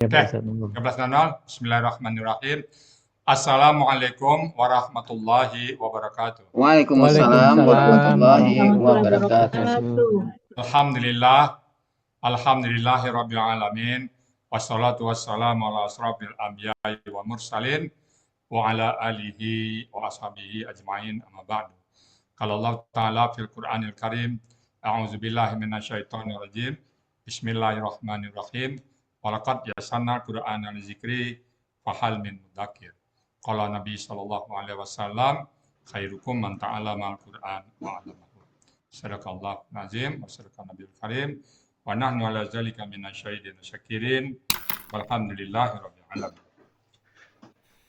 Ya Oke, Pak Ustadz. 13.00. Bismillahirrahmanirrahim. Assalamualaikum warahmatullahi wabarakatuh. Waalaikumsalam Waalaikumsalam warahmatullahi warahmatullahi wabarakatuh. wabarakatuh. Alhamdulillah, alhamdulillahirabbil alamin. Wassalatu wassalamu ala asrofil anbiya'i wa mursalin wa ala alihi wa ashabihi ajmain amma ba'du. Kalau Allah Ta'ala fil Qur'anil Karim, a'udzubillahi minasyaitonir rajim. Bismillahirrahmanirrahim. Walaqad yasanna Qur'ana lizikri fahal min mudzakir. Qala Nabi sallallahu alaihi wasallam, khairukum man ta'allama al-Qur'an wa 'allamahu. Sadaqallahu azim wa sadaqan nabiyul karim wa nahnu ala zalika minasyahidin syakirin walhamdulillahi rabbil alamin.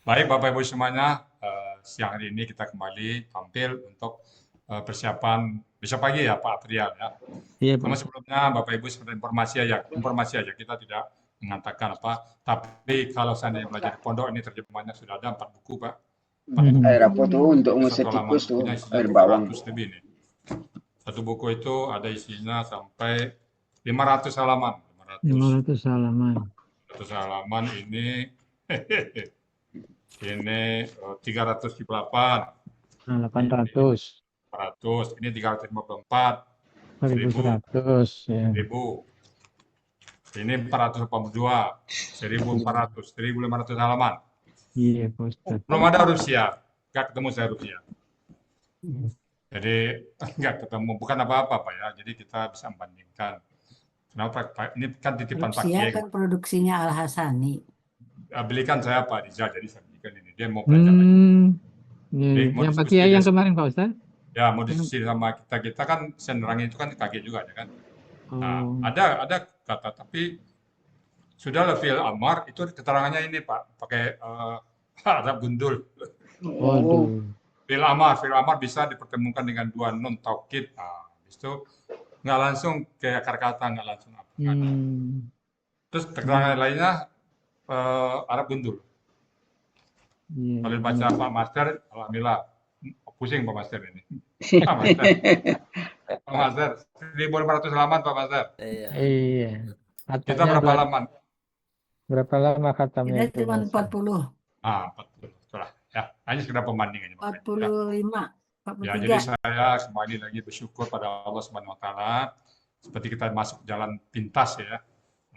Baik Bapak Ibu semuanya, siang hari ini kita kembali tampil untuk persiapan besok pagi ya Pak Apriyal ya. Iya Namun Pak. sebelumnya Bapak Ibu seperti informasi aja kita tidak mengatakan apa, tapi kalau seandainya belajar di pondok ini terjemahannya sudah ada 4 buku Pak. 4 buku. Air apa tuh untuk Satu ngusir halaman tikus tuh? bukunya isinya Air bawang. 200 lebih nih. Satu buku itu ada isinya sampai 500 halaman. 500 halaman. 500 halaman ini ini 378. Nah, 800. 400, ini 354. 1100 ya. 1000. Ini 482, 1400, 1500 halaman. Iya Pak Ustadz. Belum ada Rusia, nggak ketemu saya Rusia. Jadi nggak ketemu, bukan apa-apa Pak ya. Jadi kita bisa membandingkan. Kenapa Pak? Ini kan titipan Pak Rusia Kiai. kan produksinya Al Hasani. Belikan saya Pak Riza, jadi saya belikan ini. Dia mau belajar lagi. Iya. Mau Yang Pak diskusi Kiai yang dia. kemarin Pak Ustadz. Ya mau diskusi sama kita. Kita kan senerangin itu kan kaget juga ya kan. Nah, Oh. ada kata tapi sudah fil amar itu keterangannya ini Pak pakai Arab gundul. Waduh. Fil amar bisa dipertemukan dengan dua nun taukid. Nah, habis itu nggak langsung ke akar kata, nggak langsung apa. Terus keterangan lainnya Arab gundul. Iya. Kalau dibaca Pak Master, alhamdulillah pusing Pak Master ini. Pak Master, Pak Master, 1500 halaman Pak Master. Iya. Kita Katanya berapa halaman? berapa lama khatamnya Kita itu cuma Mas? 40, 40. Itulah ya. Hanya sekedar pembandingan. 45, Ya, jadi 43. saya kembali lagi bersyukur pada Allah Subhanahu wa taala seperti kita masuk jalan pintas ya.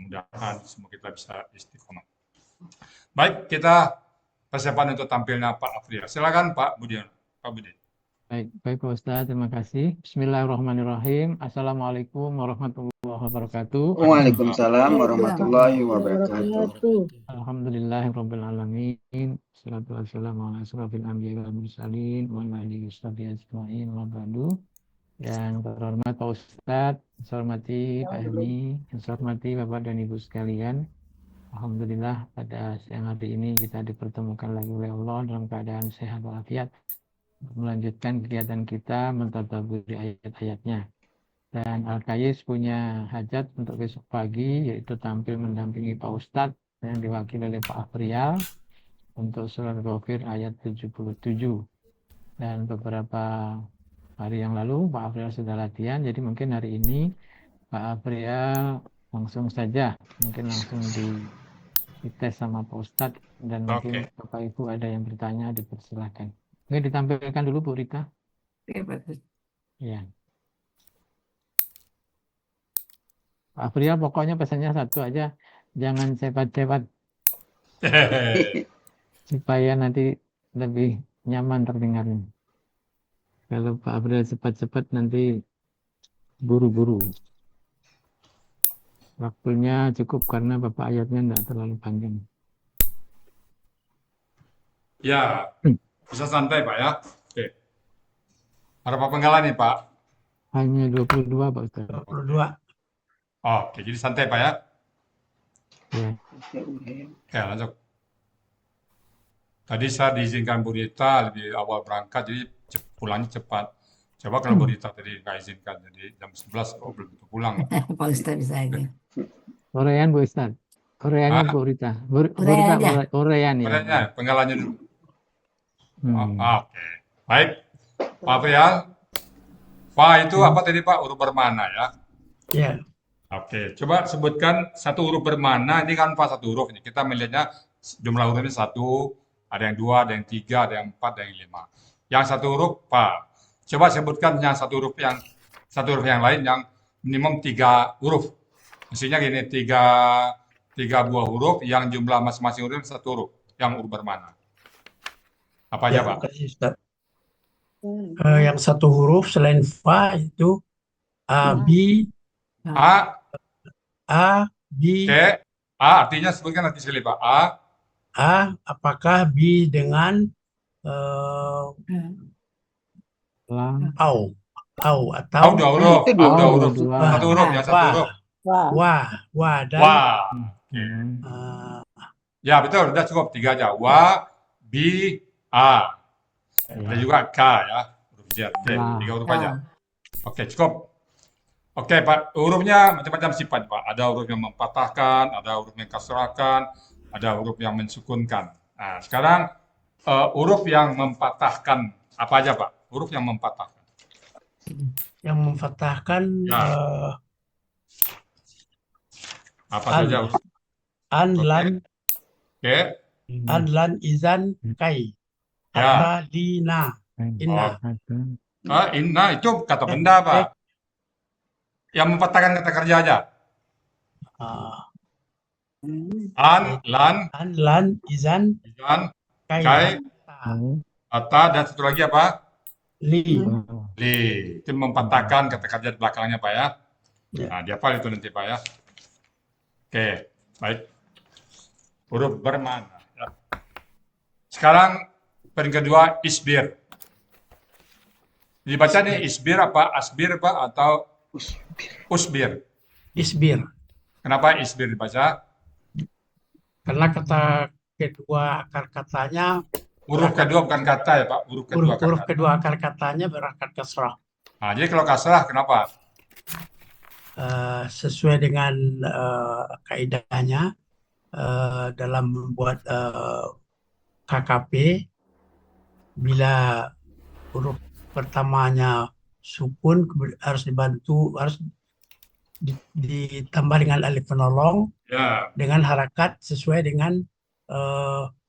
Mudah-mudahan semua kita bisa istiqomah. Baik, kita persiapan untuk tampilnya Pak Afriya. Silakan Pak Budian. Pak Budi. Baik Pak Ustadz, terima kasih. Bismillahirrahmanirrahim. Assalamualaikum warahmatullahi wabarakatuh. Waalaikumsalam warahmatullahi wabarakatuh. Alhamdulillahirrabbilalamin. Wassalatu wassalamu ala asrofil anbiya'i wal mursalin wa ala alihi washabihi ajma'in wa ba'du. Yang terhormat Pak Ustadz, yang saya hormati Pak Helmi, yang saya hormati Bapak dan Ibu sekalian. Alhamdulillah pada siang hari ini kita dipertemukan lagi oleh Allah dalam keadaan sehat walafiat, melanjutkan kegiatan kita mentadabburi ayat-ayatnya. Dan Al-Kayis punya hajat untuk besok pagi, yaitu tampil mendampingi Pak Ustadz yang diwakili oleh Pak Afriyal untuk surat Ghafir ayat 77. Dan beberapa hari yang lalu Pak Afriyal sudah latihan, jadi mungkin hari ini Pak Afriyal langsung saja, mungkin langsung dites sama Pak Ustadz, dan mungkin Bapak Ibu ada yang bertanya, dipersilahkan. Mungkin ditampilkan dulu Bu Rita. Oke, bagus. Ya. Pak Afriyal pokoknya pesannya satu aja, jangan cepat-cepat supaya nanti lebih nyaman terdengarnya. Kalau Pak Afriyal cepat-cepat nanti buru-buru. Waktunya cukup karena Bapak ayatnya tidak terlalu panjang. Ya, bisa santai Pak ya. Oke. Ada apa penggalan nih Pak? Hanya 22 Pak Ustaz. 22. Oke, jadi santai Pak ya. Ya. Oke, lanjut. Tadi saya diizinkan Bu Rita lebih awal berangkat, jadi pulangnya cepat. Coba kalau Bu Rita tadi nggak izinkan, jadi jam 11 belum tentu pulang. Pak Ustadz bisa aja. Orean Bu Ustaz. Oreannya Bu Rita. Bu Rita Orean ya. Oreannya, penggalannya dulu. Oke. Baik. Pak Apriyal. Pak itu apa tadi Pak? Huruf bermana ya? Ya. Oke, coba sebutkan satu huruf bermana. Ini kan pas satu huruf ini. Kita melihatnya jumlah hurufnya satu, ada yang dua, ada yang tiga, ada yang empat, ada yang lima. Yang satu huruf pa. Coba sebutkan yang satu huruf yang lain yang minimum tiga huruf. Mestinya gini, tiga buah huruf yang jumlah masing-masing huruf satu huruf. Yang huruf bermana. Apa aja, Ya, Pak? makasih Ustaz. Yang satu huruf selain fa itu A, B, A, A, B, Oke. A artinya sebutkan arti sekali, Pak. A, A, apakah B dengan Lang. au tahu atau dua huruf. Itu Tahu dua dua huruf. huruf. Dua. Satu huruf, yang satu wa, huruf. wa dan Wah. Oke. eh, Ya, betul. Sudah cukup. Tiga aja. Wa, bi, a. Ada juga K ya. Huruf Z. Oke, Lah. tiga huruf aja. Oke, cukup. Oke, Pak. Hurufnya macam-macam sifat, Pak. Ada huruf yang mempatahkan, ada huruf yang kasrahkan, ada huruf yang mensukunkan. Nah, sekarang huruf yang mempatahkan apa aja, Pak? Huruf yang mempatahkan. yang memfathahkan Ya. Apa An. saja huruf? an, Oke. lan, Oke. an, lan, izan, kai, Ya. hatta, lina, inna. Inna itu kata benda, Pak. Yang mempatahkan kata kerja aja. An, lan, An, lan, izan, izan, kai, kai, hatta, ata, dan satu lagi apa? li. Li. Itu mempatahkan kata kerja di belakangnya, Pak ya. Ya. Nah, dihafal itu nanti, Pak ya. Oke, baik. Huruf bermana. Ya. Sekarang poin kedua, isbir. Dibaca nih isbir apa asbir, Pak, atau usbir? Isbir. Kenapa isbir dibaca? Karena kata kedua akar katanya, Huruf kedua bukan kata ya, Pak. Huruf kedua huruf kata. kedua akar katanya berakat kasrah. Nah, jadi kalau kasrah kenapa? Sesuai dengan kaidahnya dalam membuat KKP, bila huruf pertamanya sukun harus dibantu, harus ditambah dengan alif penolong Ya, dengan harakat sesuai dengan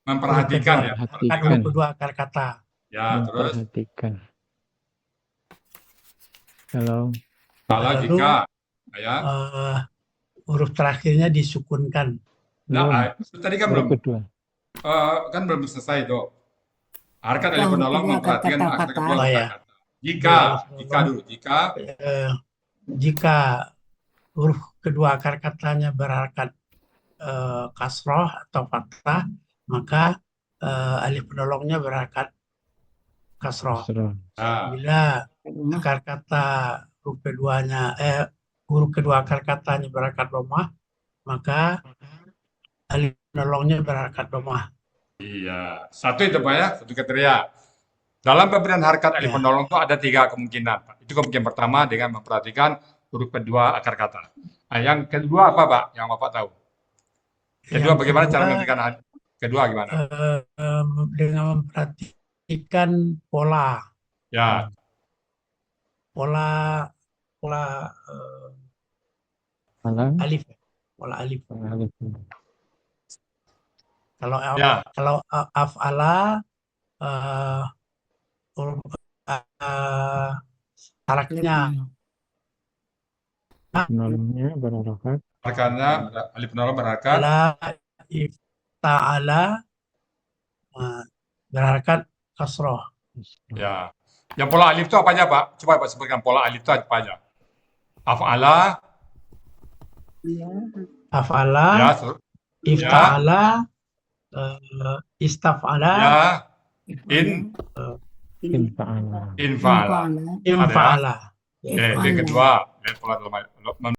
memperhatikan ya. huruf kedua akar kata. Ya, terus Memperhatikan. Kalau kalau Lalu, jika ya. huruf terakhirnya disukunkan. Nah, tadi kan huruf belum kedua. kan belum selesai itu. Harakat alif Huruf penolong kedua memperhatikan kata-kata. akar kedua Oh, ya. kata-kata. Jika dulu, Jika huruf kedua akar katanya berharakat kasroh atau fathah, maka alif penolongnya berharakat kasroh. Nah, Bila akar kata huruf kedua akar katanya berharakat domah, maka alif penolongnya berharakat domah. iya, satu itu Pak ya, satu kriteria. Dalam pemberian harakat alif Ya. penolong itu ada tiga kemungkinan, Pak. Itu kemungkinan pertama dengan memperhatikan huruf kedua akar kata. Nah, yang kedua apa, Pak? Yang Bapak tahu? Kedua, Yang bagaimana cara kedua, menentukan kedua gimana? dengan memperhatikan pola Ya, pola Malang. alif, pola alif. Alif. Kalau ya, kalau af'ala harakatnya Penolongnya berharakat. harakatannya alif penolong berharakat. ala ifta'ala berharakat kasroh. Ya. Yang pola alif itu apa aja, Pak? Coba Pak sebutkan pola alif itu apa aja. Af'ala, Af'ala, ya, ifta'ala, istaf'ala, ya, Infa'ala. infa'ala. infa'ala. Itu yang kedua,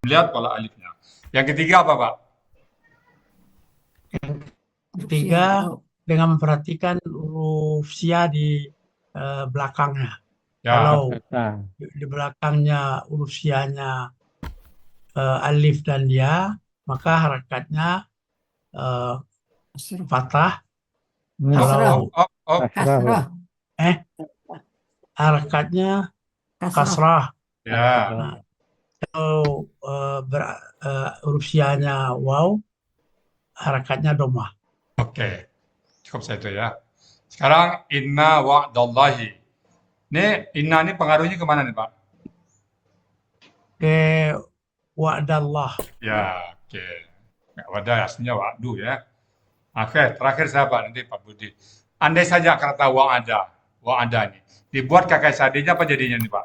melihat pola alifnya. Yang ketiga apa, Pak? Ketiga, dengan memperhatikan huruf sia di belakangnya. Ya, Kalau Kata. di belakangnya huruf sianya alif dan ya, maka harakatnya fathah. Kalau Kasrah. harakatnya kasrah. ya, huruf sianya waw, harakatnya domah. Oke, cukup satu ya. Sekarang inna wa'dallahi. Inna ini pengaruhnya kemana nih Pak? Ke wa'dallah. Ya, oke. Nggak wadah, aslinya wa'du ya. Oke, terakhir saya Pak, nanti Pak Budi. Andai saja kata wa'ada ini. Dibuat kakak sadinya apa jadinya nih Pak?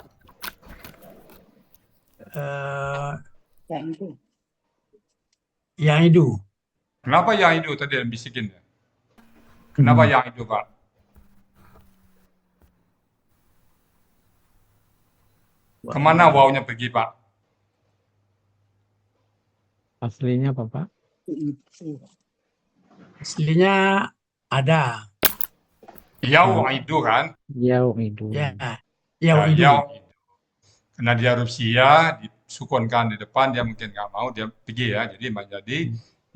Eh, yang itu. Kenapa yang itu tadi yang bisikin? Kenapa yang itu Pak? Kemana wawnya pergi Pak? Aslinya apa, Pak? Aslinya ada. Yau itu kan? Yau itu. Ya, Ya, yang itu. yau itu. Karena dia Rusia, disukunkan di depan, dia mungkin nggak mau, dia pergi ya. Jadi menjadi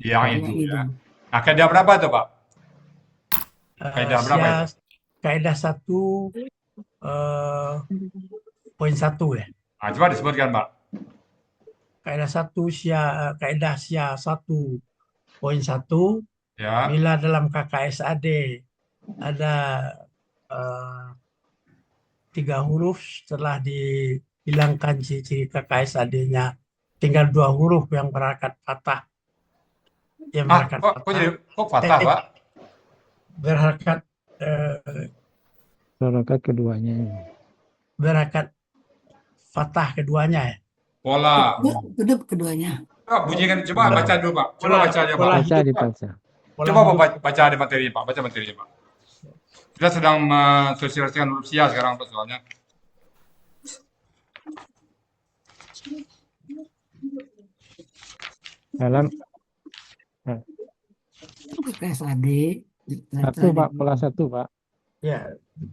yang itu ya. Nah, kaidah berapa tuh Pak? Kaidah berapa itu? Kaidah 1.1 ya. Nah, coba disebutkan Pak. Kaidah 1.1 Ya. bila dalam KKSAD ada 3 huruf setelah dihilangkan ciri-ciri KKSAD-nya tinggal 2 huruf yang berharakat fathah. Yang berharakat Kok fathah Pak? berharakat Harokat keduanya. berharakat fathah keduanya ya. Pola. Kedua keduanya. Bunyikan, coba baca dulu Pak. Coba baca aja Pak. Pola Baca hidup, dibaca. Coba baca ada materi Pak. Baca materinya Pak. Kita sedang mensosialisasikan Rusia sekarang Pak soalnya. Dalam KKSAD. satu Pak, pola satu Pak. ya.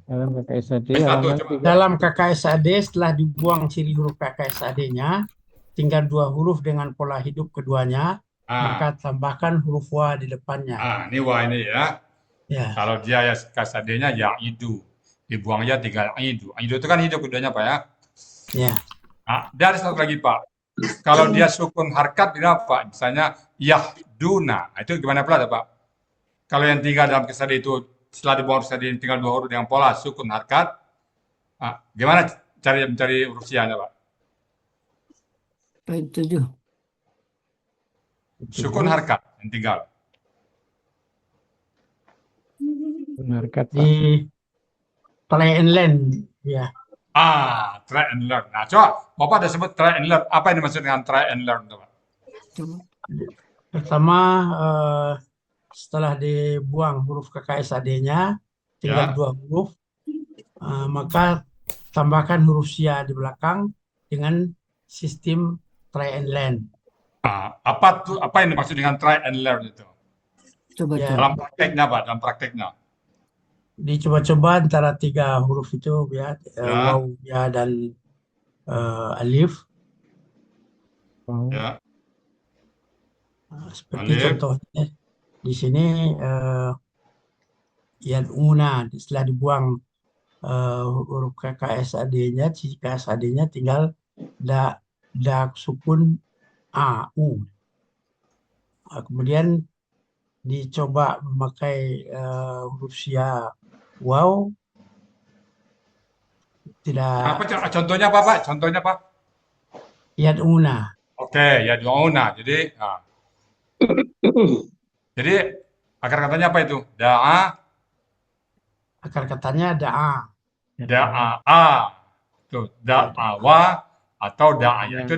Dalam KKSAD Satu, halaman coba. 3. Dalam KKSAD setelah dibuang ciri huruf KKSAD-nya tinggal 2 huruf dengan pola hidup keduanya, maka tambahkan huruf wa di depannya. Ini wah ini ya. Ya. Kalau dia ya kasadenya ya itu. Dibuangnya tinggal itu. Itu kan hidup keduanya Pak ya. Ya. Nah, dari satu lagi Pak. Kalau dia sukun harkat kenapa? Misalnya yahduna. Nah, itu gimana pula Pak? Kalau yang tinggal dalam kesadi itu setelah dibuang kesadi tinggal 2 huruf dengan pola sukun harkat. Nah, gimana mencari huruf sianya Pak? Poin 7. Sukun harkat yang tinggal. Harokat Pak. Di try and learn ya. Try and learn. Nah, coba Bapak ada sebut try and learn. Apa yang dimaksud dengan try and learn Pak? Coba. Pertama setelah dibuang huruf KKSAD-nya tinggal 2 huruf, maka tambahkan huruf sia di belakang dengan sistem try and learn. Apa yang dimaksud dengan try and learn itu? Coba. Ya. Dalam prakteknya Pak, dalam prakteknya. Dicoba-coba antara 3 huruf itu ya, waw, ya dan alif. Wow. Ya. Seperti Alif. contohnya di sini yad'una setelah dibuang huruf KKSAD-nya, ciri KSAD-nya tinggal da sukun u. Kemudian dicoba memakai huruf sia waw, tidak. Contohnya apa Pak? Contohnya Pak? Yad'una. Oke, yad'una. Jadi akar katanya apa itu? Akar katanya da'a. Da'a. Tuh, da'awa atau da'aya. Itu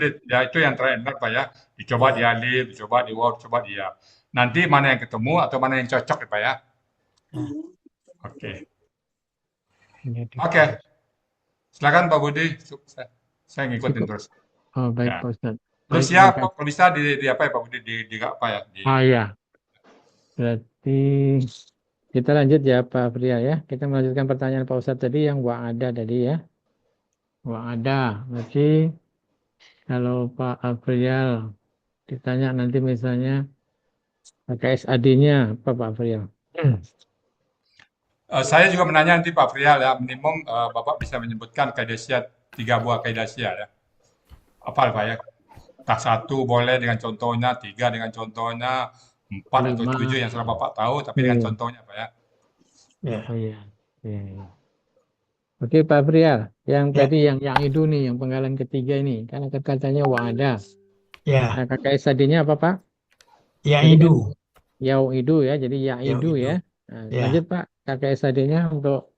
yang try and learn Pak ya. Dicoba di alif, dicoba di waw, dicoba di ya. Nanti mana yang ketemu atau mana yang cocok ya Pak ya. Oke. Silakan Pak Budi. Saya ngikutin terus. Oh, baik Ya. Pak Ustadz. Terus Baik, ya, baik. kalau bisa di apa ya Pak Budi? Di apa ya? Ya. Berarti kita lanjut ya Pak Pria ya. Kita melanjutkan pertanyaan Pak Ustadz tadi yang wa'ada tadi ya. Wa'ada. Berarti kalau Pak Afrial ditanya nanti misalnya KSAD-nya apa Pak Afrial? Saya juga menanya nanti Pak Frial ya, minimum Bapak bisa menyebutkan kaidah 3 buah kaidah ya. Apa Pak ya? Entah 1 boleh dengan contohnya, 3 dengan contohnya, 4 atau 5. 7 yang sudah Bapak tahu, tapi dengan Oke. contohnya Pak ya. Ya. Oh iya. Oke. Oke, Pak Frial, yang Ya. tadi yang itu nih, yang penggalan ketiga ini, karena katanya wa'ada. Ya. Nah, KKSAD-nya apa, Pak? Yang Tadi kan idu. yau'idu ya, jadi Yang ya'idu idu. ya. Nah, Ya. lanjut Pak, KKSAD-nya untuk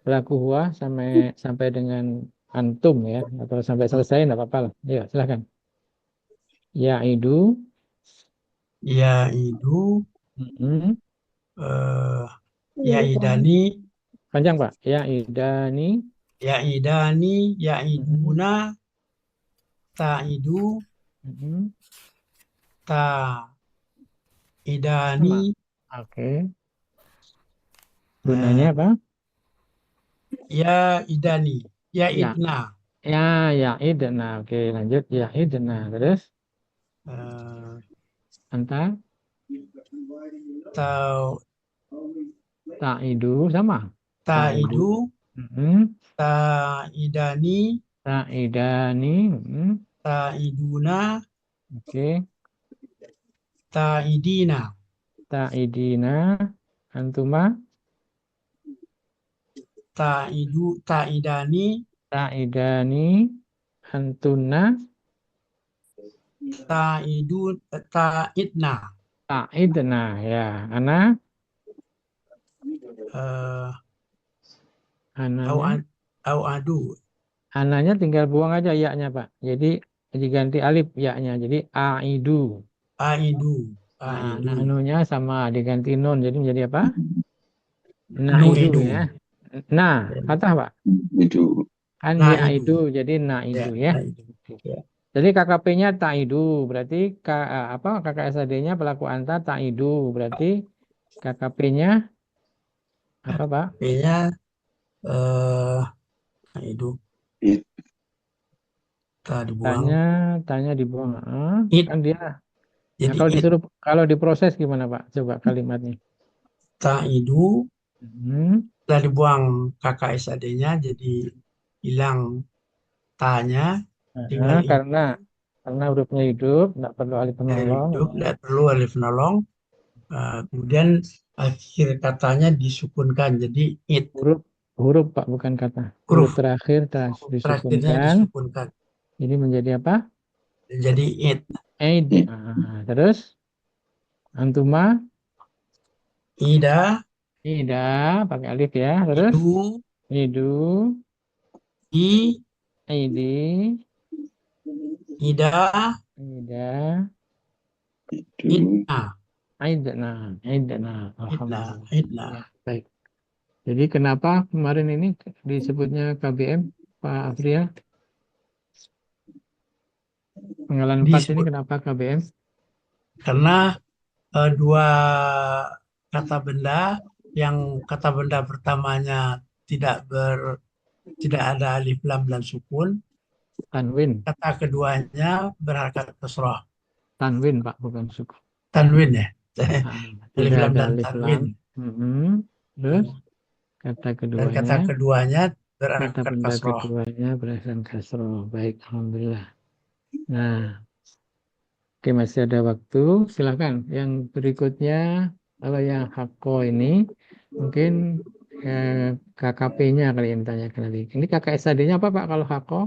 pelaku huwa sampai dengan antum ya, atau sampai selesai enggak apa-apa lah. Ya, silakan. Ya'idu, Ya idu. mm-mm. Ya idani. Panjang Pak. Ya'idani, Ya idani. Ya mm-mm. iduna. Ta idu. Mm-mm. Ta Sama. idani. Oke. Gunanya apa? Ya idani. Ya Ya, idna. ya'idna. Oke, lanjut. Ya'idna. Terus Eh, anta ta ta'idu sama. ta Ta'idu. idu. Mm-mm. Ta idani. Ta'idani. Mm-mm. Ta iduna. Oke. Ta idina. Ta'idina. Antuma. Ta idu. Ta idani. Ta'idani. Antuna. Ta idu. Ta idna. Ta'idna. Ya. Eh, au, Ananya. au adu. Ananya tinggal buang aja ya-nya, Pak. Jadi diganti alif ya-nya. Jadi aidu. Aidu. Nah, Aidu. anunya sama diganti nun. Jadi menjadi apa? Naidu Nuidu. ya. Nah, kata Pak. Itu. Kan Naidu. yaidu. Jadi Ya, naidu ya. naidu. Ya. Jadi KKP-nya taidu. Berarti apa KKSAD-nya pelaku anta taidu. Berarti KKP-nya apa, Pak? B-nya naidu. It. Ta dibuang. Tanya dibuang. It. Kan dia. Nah, Jadi kalau it. disuruh kalau diproses gimana, Pak? Coba kalimatnya. Taidu. Hmm. Setelah dibuang KKSAD-nya jadi hilang tanya. Tinggal itu. Karena hurufnya hidup, nggak perlu alif penolong. Hidup. Tidak perlu alif penolong. Kemudian akhir katanya disukunkan. Jadi it. Huruf huruf Pak, bukan kata. Huruf Huruf terakhir terakhirnya disukunkan. disukunkan. Jadi menjadi apa? Jadi it. Aid. Terus antuma Ida. ida pakai alif ya. Terus Idu. idu I. idi Ida. ida Itu. Idna. aidna Idna. alhamdulillah. Idna. Ya, baik. Jadi kenapa kemarin ini disebutnya KBM Pak Afrial? Penggalan 4 ini Disebut kenapa KBM? karena dua kata benda yang kata benda pertamanya tidak ada alif lam dan sukun, Tanwin. kata keduanya berharakat kasrah. Tanwin Pak, bukan suku. Tanwin ya. Alif Tidak lam ada dan alif tanwin. lam. Terus kata Dan kata keduanya, keduanya kata berharakat benda kasrah. keduanya berasan kasroh. Baik, alhamdulillah. Nah, oke, masih ada waktu. Silakan. Yang berikutnya, kalau yang hako ini mungkin KKP-nya kali yang ditanyakan nanti. Ini KKSAD-nya apa Pak kalau hako?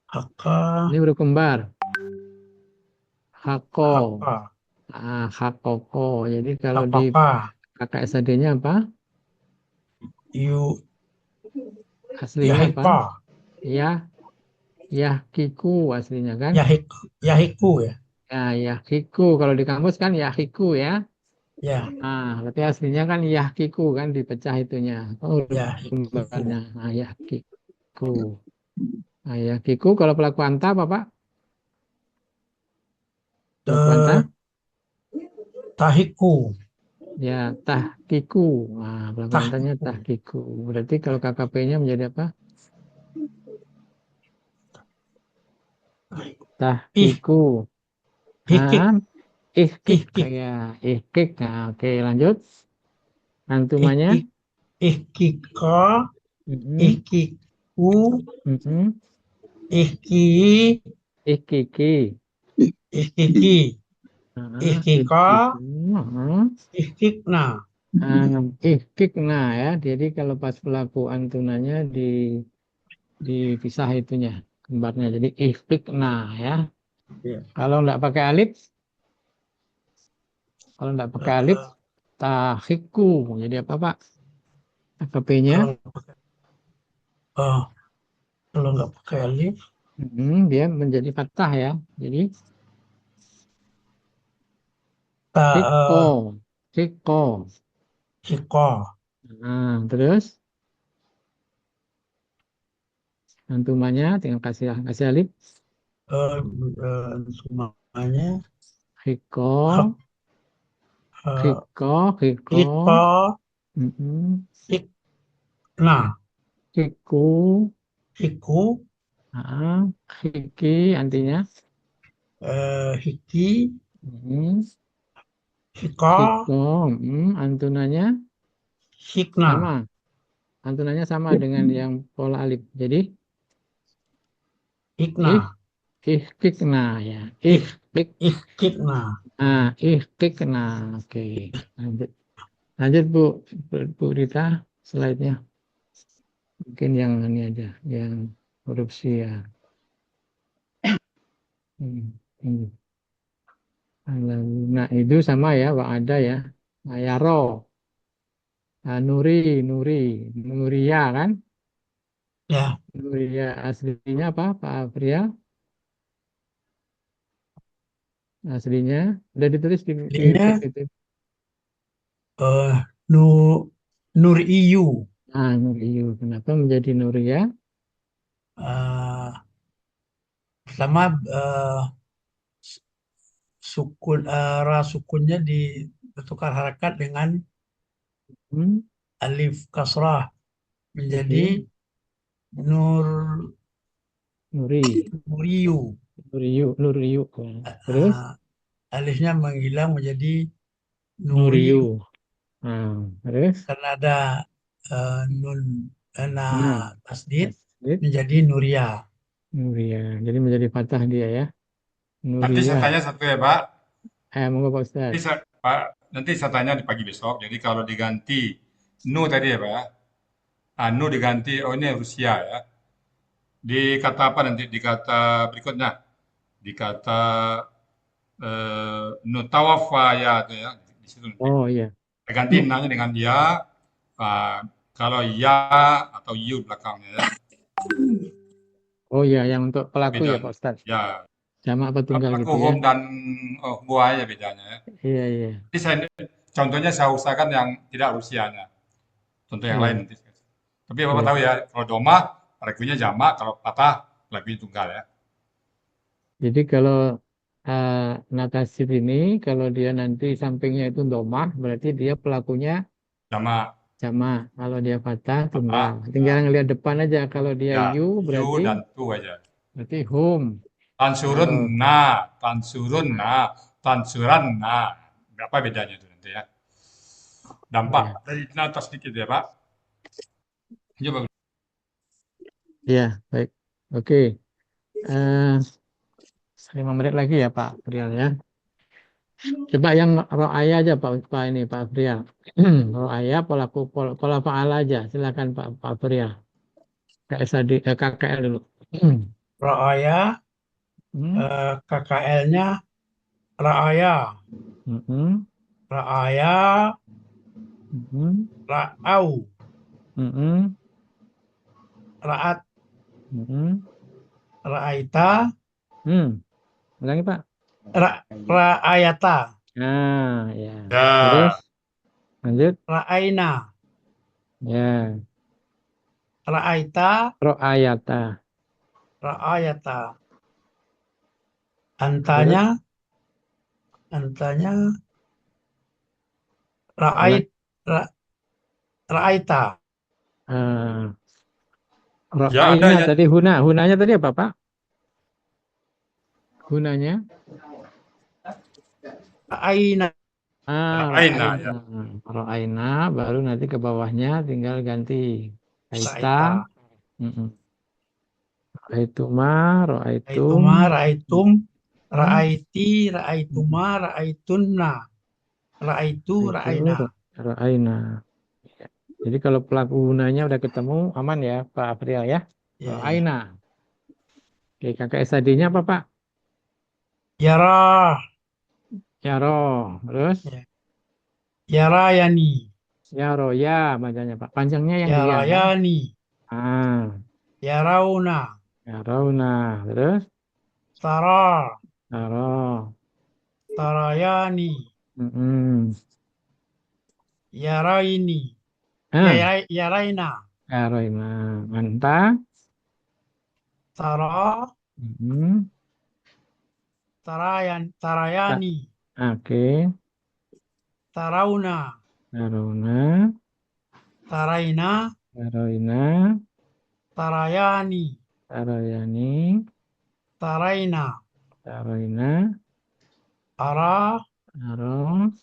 Haka. Ini huruf kembar. Hako. Haka. Hakoko. Jadi kalau di Hakaka. KKSAD-nya apa? Yu. Aslinya apa? Yahika. Yahkiku aslinya kan? Yahiku ya. Ya, Yahkiku. Kalau di kampus kan Yahkiku ya. Ya. Berarti aslinya kan Yahkiku kan dipecah itunya. Yahiku. Kembarnya. Yahkiku. Yahkiku kalau pelaku anta apa Pak? Pelaku anta? Tahiku. Ya, tahkiku. Pelaku antanya tahkiku. Berarti kalau KKP-nya menjadi apa? Tahkiku. Hikik. Ihkik. Ihkik. Ya, ihkik. Oke, lanjut. Antumanya? Ihkika. Mm-mm. Ihkiku. Mm-mm. Ihki. Ihkiki. Ihkiki. Ihkika. Ihkikna. Ihkikna ya. Jadi kalau pas pelaku antunanya dipisah itunya kembarnya. Jadi ihkikna ya. Iya. Kalau nggak pakai alif, tahiku. Jadi apa Pak? AKP-nya? Kalau nggak pakai alif, Dia menjadi fathah ya. Jadi ta, hiko, hiko. hiko. Nah, terus antumannya tinggal kasih alif. Semuanya. Hiko, eh, hiko, hiko. Hiko. Hikna. Hiku, Hiku. hiki antinya. Hiki. Hika. Hiko, antunannya Hikna. sama. Antunannya sama dengan yang pola alif. Jadi Hikna. ihkikna ya. Ihkikna. Ihkikna. Oke. Lanjut Bu Rita, slide-nya. Mungkin yang ini aja, yang huruf ya. Nah, itu sama ya, ada ya. Ayaro. Nuria kan? Ya. Nuria aslinya apa, Pak Afria? Aslinya udah ditulis di Aslinya, teks itu. Nuriyu. Nuriyu. Kenapa menjadi Nuria? Pertama, sukunnya ditukar harakat dengan alif kasrah menjadi Nuriyu. Nuriyu. Terus alifnya menghilang menjadi Nuriyu. Nuriyu. Terus Karena ada nun tasdid menjadi Nuria. Nuria. Jadi menjadi fathah dia ya. Nanti saya Nuria. tanya satu ya, Pak. Monggo Pak Ustaz. Nanti saya tanya di pagi besok. Jadi kalau diganti nu tadi ya, Pak. Nu diganti, ini Rusia ya. Di kata apa nanti? Di kata berikutnya. Di kata nutawafaya itu ya. Di situ nanti. Iya. Ganti nanya dengan ya. Kalau ya atau you belakangnya ya. Iya, yang untuk pelaku Beda. ya Pak Ustaz. Ya. Sama apa tunggal Pelaku gitu ya. home dan gua ya bedanya ya. Iya. Jadi contohnya saya usahakan yang tidak Rusianya. Contoh yang lain nanti. Tapi Bapak tahu ya, kalau doma pelakunya jamak, kalau patah pelakunya tunggal ya. Jadi kalau natasib ini, kalau dia nanti sampingnya itu domah, berarti dia pelakunya Jamak. Kalau dia fathah tunggal. Tinggal ngelihat depan aja. Kalau dia Ya, you berarti you dan tu aja. berarti home. Tansurun tansuran na. Berapa bedanya itu nanti ya? Dampak dari atas sedikit ya Pak. Coba. Ya, baik. Oke. 5 menit lagi ya Pak Frial ya. Coba yang ro'aya aja Pak ini Pak Frial. Ro'aya pola fa'al aja. Silakan Pak Frial. KKL dulu. Ra'aya, KKL-nya Ra'aya. Ra'aya, Ra'au, Ra'at, Ra'aita, ulangi Pak. Ra'ayata. Ya. Ya. Terus lanjut. Ra'aina. Ya. Ra'aita. Ra'ayata. Antanya Ra'aita. Ra'aina ya, tadi hunanya tadi apa Pak? Hunanya? Ra'aina. Ra'aina, baru nanti ke bawahnya tinggal ganti Aita. Ra'aituma, ra'aitum, Ra'aituma, ra'aitum, hmm, ra'aiti, ra'aituma, ra'aitunna, ra'aitu, ra'aina. ra'aina. Ya. Jadi kalau pelaku gunanya udah ketemu, aman ya Pak Afril ya. Ya, ya. Ra'aina. Oke, kakak SAD-nya apa Pak? Yara, Yaro. Terus? ya. Yarayani, Yaro, ya bacanya Pak. Panjangnya yang dia ya. Yarayani, Ah, Yarauna, Yarauna. Terus? Tara, Yaro. Tarayani, Mm-mm. Yaraini, Ah, Yaraina, Yaroina. Anta. Tara, Mm-mm. Ta- Tarayani, Oke. Tarauna, Yarona. Taraina, Yaroina. Tarayani, Taroyani. Taraina, Taroina. Ara, Yaro.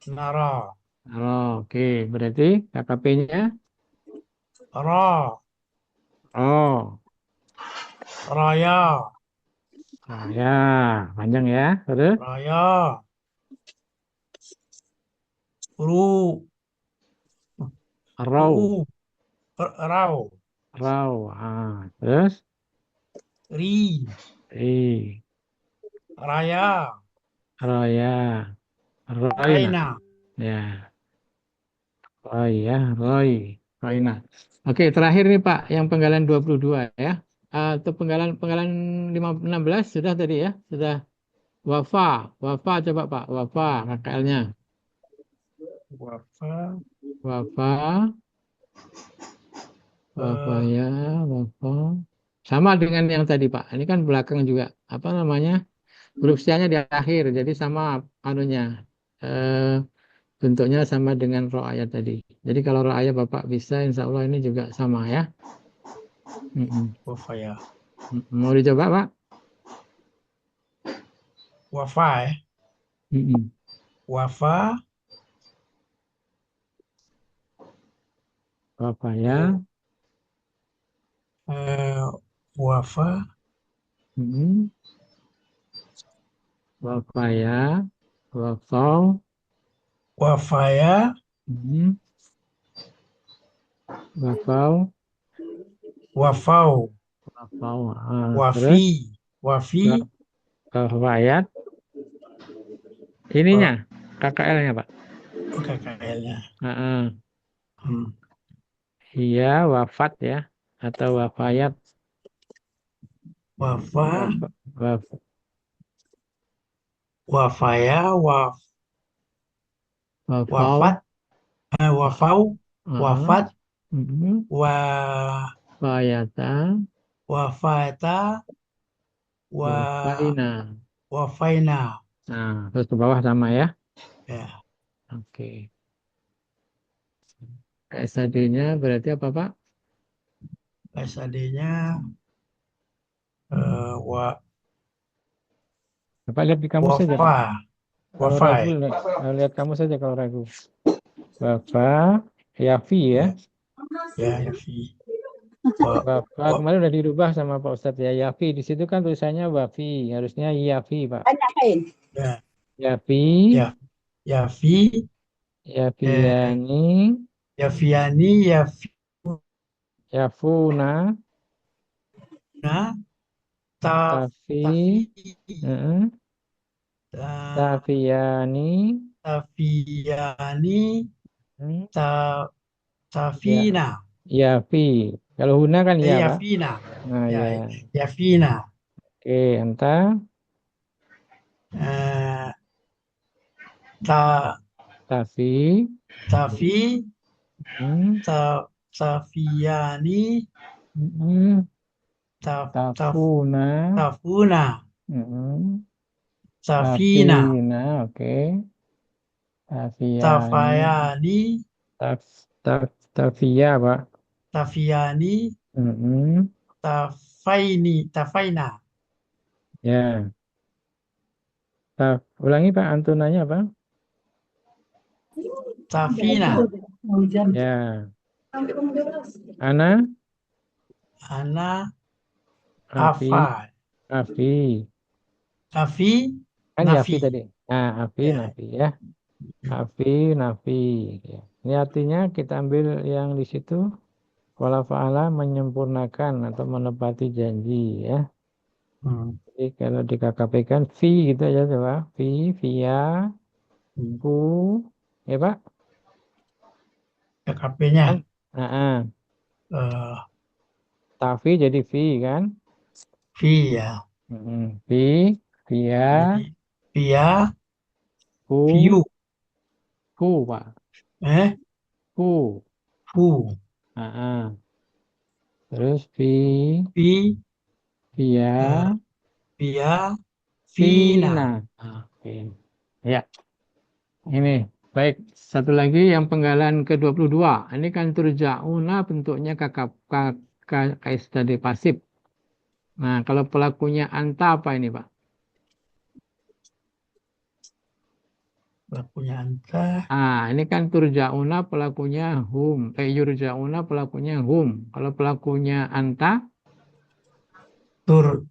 Nara, Oh, oke, berarti KKP-nya? Ra, Oh, Raya, ya, panjang ya. Terus? Raya, Ru, Raw, Rau, raw. Terus? Ri, I, Raya, Raya, Royna. Raina. Ya, Roy ya, Roy, Royna. Oke, terakhir nih Pak, yang penggalan 22 ya. Atau penggalan 16 sudah tadi ya, sudah. Wafa, Wafa coba Pak, Wafa, KKL-nya. Wafa, Wafa, Wafa eh, ya, Wafa. Sama dengan yang tadi Pak. Ini kan belakang juga apa namanya? Huruf C-nya di akhir. Jadi sama anunya. Eh, bentuknya sama dengan roh ayat tadi. Jadi kalau roh ayat Bapak bisa, insya Allah ini juga sama ya. Mm-mm. Wafa ya. Mau dicoba Pak? Wafa ya. Mm-mm. Wafa, Wafa ya. Wafa, Mm-mm. Wafa ya. Wafau. Wafa ya, Mm-mm. Wafau. Wafau, Wafau. Terus Wafi, Wafi, Wafa ayat. Ininya KKL-nya Pak. KKL-nya. Ah, Hmm. Iya wafat ya atau wafayat. Wafa, Waf, Wafa ya, wafau. Wafat, Wafau, Ah, Wafat, mm-mm. wa, Wafayata. Wafata, wa, Wafaina. Wafaina. Nah, terus ke bawah sama ya. Ya, Oke. SAD-nya berarti apa, Pak? SAD-nya, wa, Bapak lihat di kamu saja, Pak. Wafa, Kalau ragu, Wafai. lihat kamu saja kalau ragu. Bapak, Yafi ya. Ya, Yafi. Bapak kemarin udah dirubah sama Pak Ustadz ya. Yafi, di situ kan tulisannya Wafi. Harusnya Yafi, Pak. Ya, Yafi, ya, Yafi, eh, Yafiyani, Yafiani, Yafina, Yafuna, Tafi, Tafi, mm, Ta- Tafiyani, Tafiani, mm, Ta- ya, Tafina, Yafi. Kalau Huna kan ya, Pak. Yafina, Nah, ya, ya. Yafina, Oke, entah. eh, Ta, Tafi, Tafi, mm, Tafiani, mm, Taf, Tafuna, Tafuna, mm, Tafina, Tafina, oke. Tafiyani, Tafayani, Tafia, Pak. Tafiani, Mm, Tafaina, ya. Ulangi, Pak, antunanya, Pak. Tafina, Ya. Ana, Ana, Afi, Afa. Afi. Afi. Kan Yafi Nafi. tadi. Nah, Afi, Ya. Nafi ya. Afi, Nafi. Ya. Ini artinya kita ambil yang di situ. Wala fa'ala menyempurnakan atau menepati janji ya. Hmm. Jadi kalau di KKP kan fi gitu aja coba. Fi, via, Hmm. fu. Ya Pak? KKP-nya. Kan? Nah, eh tafi jadi fi kan? Vi ya. Fi, via, Jadi via, fu, view. fu Pak. Eh, Fu. Fu. Terus Vi, eh, via, via, vina. Vina. Oke. Ya, ini. Baik, satu lagi yang penggalan ke-22. Ini kan turja'una bentuknya kais tadi pasif. Nah, kalau pelakunya anta apa ini, Pak? Pelakunya anta. Ini kan turja'una pelakunya hum. Yurja'una pelakunya hum. Kalau pelakunya anta, Tur,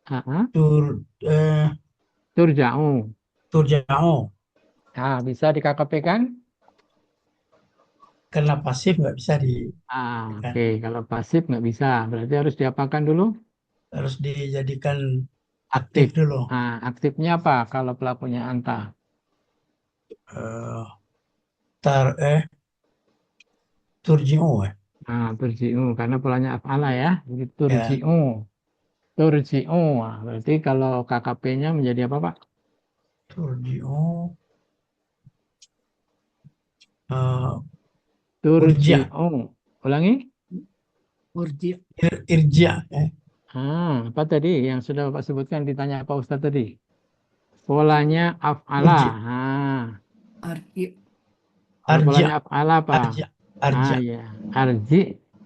ah, ah, tur, turja'u. turja'u. Bisa di KKP kan? Karena pasif nggak bisa di kan. Oke. Kalau pasif nggak bisa. Berarti harus diapakan dulu? Harus dijadikan aktif Aktif. dulu. Aktifnya apa kalau pelakunya anta? Eh, tar, turji'u ya. Turji'u. Karena polanya af'ala ya. Jadi Ya, turji'u. Turji'u. Berarti kalau KKP-nya menjadi apa, Pak? turji'u. eh, urja. Turji'u. Ulangi. Urji. Irja. Apa tadi yang sudah Bapak sebutkan ditanya Pak Ustadz tadi? Polanya af'ala. Urji. Arji. Kalau Arja. polanya af'ala apa? Arja. Arja. Ya. Arji.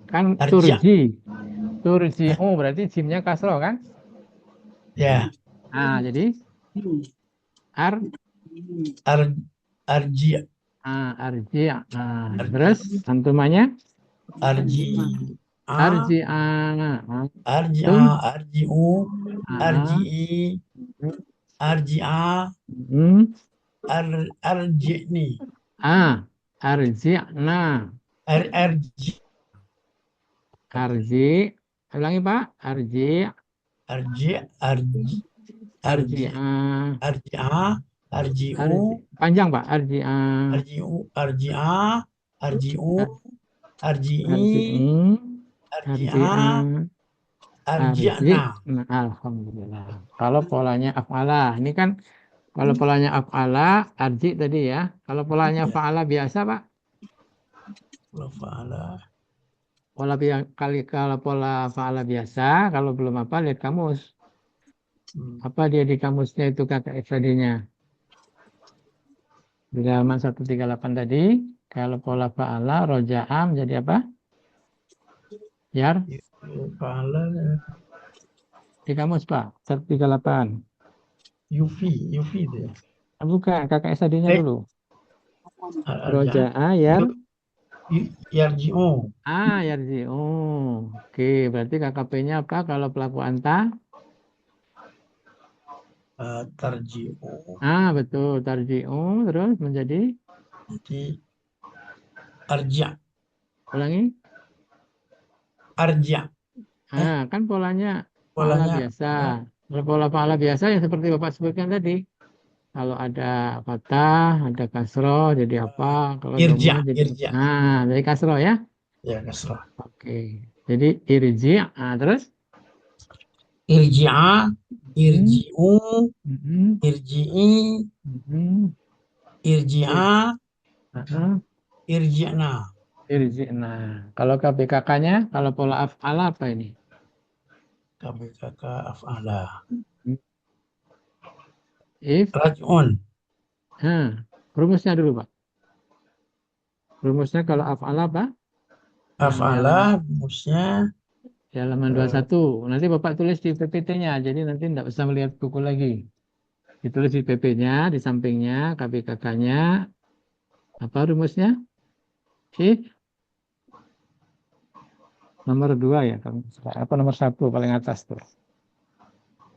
Kan Arja. turji. Turji'u berarti jimnya kasro kan? Ya. Jadi ar Ar, arji. arji. Terus Arji. antumanya Arji. A. arji. Arji A. Tum. Arji U. Arji Ah, I. Arji A. hmm. Arji ni. Arji. Arji. Arji. Ulangi Pak. Arji. Arji. Arji. Arji. Arji. Arji A. Arji Arji. U. Panjang Pak. Arji. Arji U. Arji A. Arji U. Arji Arji. I. Arji Arji. A. Arji Arji. Na. Alhamdulillah. Kalau polanya af'ala, ini kan kalau polanya af'ala, arji tadi ya. Kalau polanya Ya. fa'ala biasa Pak. Fa'ala. Kalau pola fa'ala biasa, kalau belum apa lihat kamus. Hmm. Apa dia di kamusnya itu KKF tadinya? Di halaman 138 tadi, kalau pola fa'ala, roja'am jadi apa? Yar, Fa'ala. di kamus Pak, 138. Yufi itu ya. Bukan, KKS tadinya Eh, dulu. Arja. Roja'a, yar. Yarji'u. Yarji. Oke. Berarti KKP-nya apa kalau pelaku anta? Tarji'u. Betul. Tarji'u. Terus menjadi? Jadi arja. Ulangi. Arja. Kan polanya fa'ala Polanya biasa. Kalau pola fa'ala biasa yang seperti Bapak sebutkan tadi. Kalau ada fathah, ada kasroh, jadi apa? Kalau irja. doma jadi Irja. jadi kasroh ya. Ya, kasrah. Oke. Jadi irji. Terus? Irji'a. Irji'u. Mhm. Irji'i. Mhm. Irji'a. Heeh. Irji'na. Nah, kalau KBKK-nya, kalau pola af'ala apa ini? KBKK af'ala. If, Raj'un. rumusnya dulu Pak. Rumusnya kalau af'ala apa? Yang di Af'ala. halaman, Rumusnya. di halaman 21. Nanti Bapak tulis di PPT-nya, jadi nanti tidak usah melihat buku lagi. Ditulis di PP-nya, di sampingnya, KBKK-nya, apa rumusnya? If, Nomor 2 ya, apa nomor 1 paling atas tuh?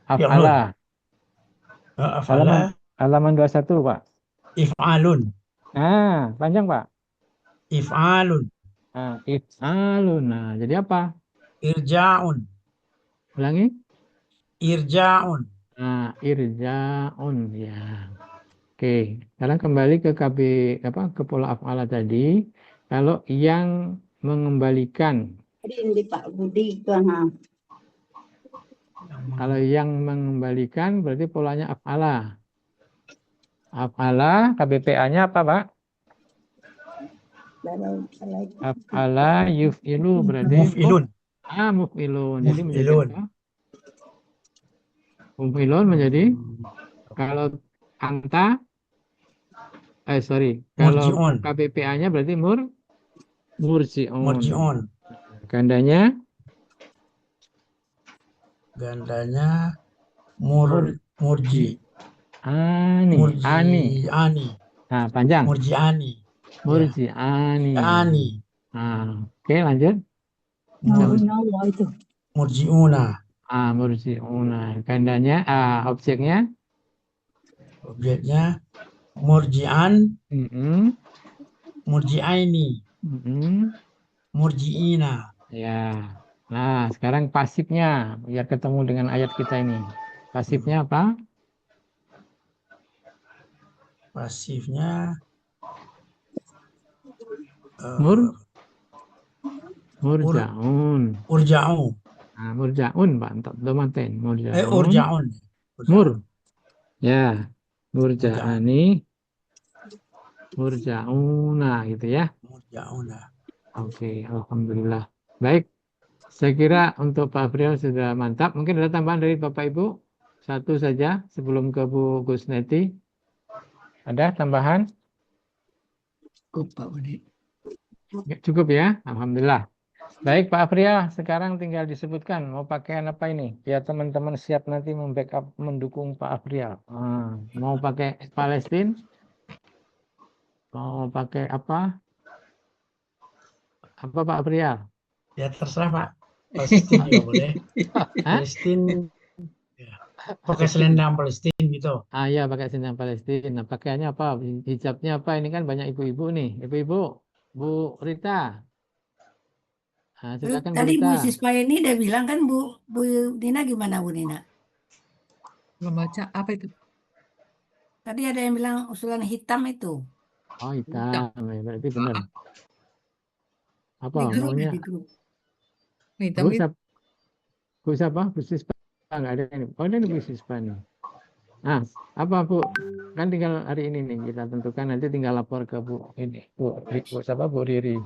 Fi'lun. Af'ala. Af'ala Halaman 21, Pak. if'alun. Nah, panjang, Pak. If'alun. Nah, if'alun. Nah, jadi apa? Irja'un. Ulangi. Irja'un. Nah, irja'un ya. Oke, sekarang kembali ke ke pola af'ala tadi. Kalau yang mengembalikan, Ini Pak Budi itu kalau yang mengembalikan berarti polanya af'ala. Af'ala, KBPA-nya apa, Pak? Af'ala yuf'ilu berarti Muf'ilun. muf'ilun. Jadi menjadi Muf'ilun. apa? Muf'ilun menjadi kalau anta kalau Murji'un. KBPA-nya berarti murji'un. Murji'un. Gandanya Gandanya murji. ani. Murji'ani. Nah, panjang. Murji'ani. Ya. Murji'ani. Ani. Nah, oke, lanjut. itu. Murji'una. Murji'una. Gandanya, objeknya. Objeknya murji'an, Mm-mm. murji'aini, Mm-mm. murji'ina. Ya. Nah, sekarang pasifnya biar ketemu dengan ayat kita ini. Pasifnya apa? Pasifnya Murja'un. urja'u. Nah, murja'un, Pak. Untuk domaten. Murja'un. Urja'un. Ya. Murja'ani. Murja'una gitu ya. Murja'una. Oke, alhamdulillah. Baik. Saya kira untuk Pak Frial sudah mantap. Mungkin ada tambahan dari Bapak Ibu? Satu saja sebelum ke Bu Gusneti. Ada tambahan? Cukup Pak Budi. Cukup ya? Alhamdulillah. Baik Pak Afrial, sekarang tinggal disebutkan mau pakaian apa ini? Biar teman-teman siap nanti membackup, mendukung Pak Afrial. Mau pakai Palestina? Mau pakai apa? Apa Pak Afrial? Ya terserah Pak. Palestina juga boleh. Palestina. Ya. Pakai selendang Palestina gitu. Iya pakai selendang Palestina. Pakaiannya apa? Hijabnya apa? Ini kan banyak ibu-ibu nih. Ibu-ibu, Bu Rita. Nah, silakan Bu Tadi Rita. Bu Sispa ini udah bilang kan Bu Nina, gimana Bu Nina? Belum baca apa itu? Tadi ada yang bilang usulan hitam itu. Oh hitam, berarti benar. Apa Di grup maunya? ya, di grup. Hitam Bu itu. siapa? Bu siapa? Bu Sispa. Nggak ada ini. Oh ini Bu Sispa nih. Nah, apa Bu? Kan tinggal hari ini nih kita tentukan, nanti tinggal lapor ke Bu ini. Bu siapa? Bu Riri.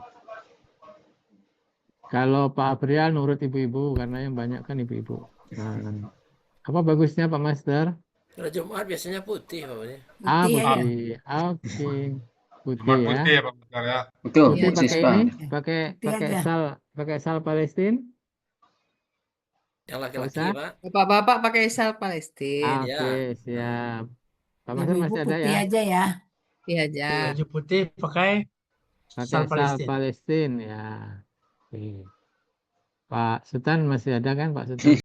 Kalau Pak Aprial nurut ibu-ibu karena yang banyak kan ibu-ibu. Nah, apa bagusnya Pak Master? Kalau Jumat biasanya putih Pak Budi. Putih ya. Putih. Oke. Putih Cuma ya. putih ya Pak Master ya. Betul, Putih Bu pakai Sispa. ini, Putih aja. pakai sal Palestina. Yang laki-laki Usah? Pak. Bapak-bapak pakai sal Palestina. Oke, siap. Pak Master Ibu-ibu masih ada putih ya? aja ya. Iya aja. Baju putih pakai Pakai sal sal Palestina. Palestina ya. Oke. Pak Sultan masih ada kan Pak Sultan?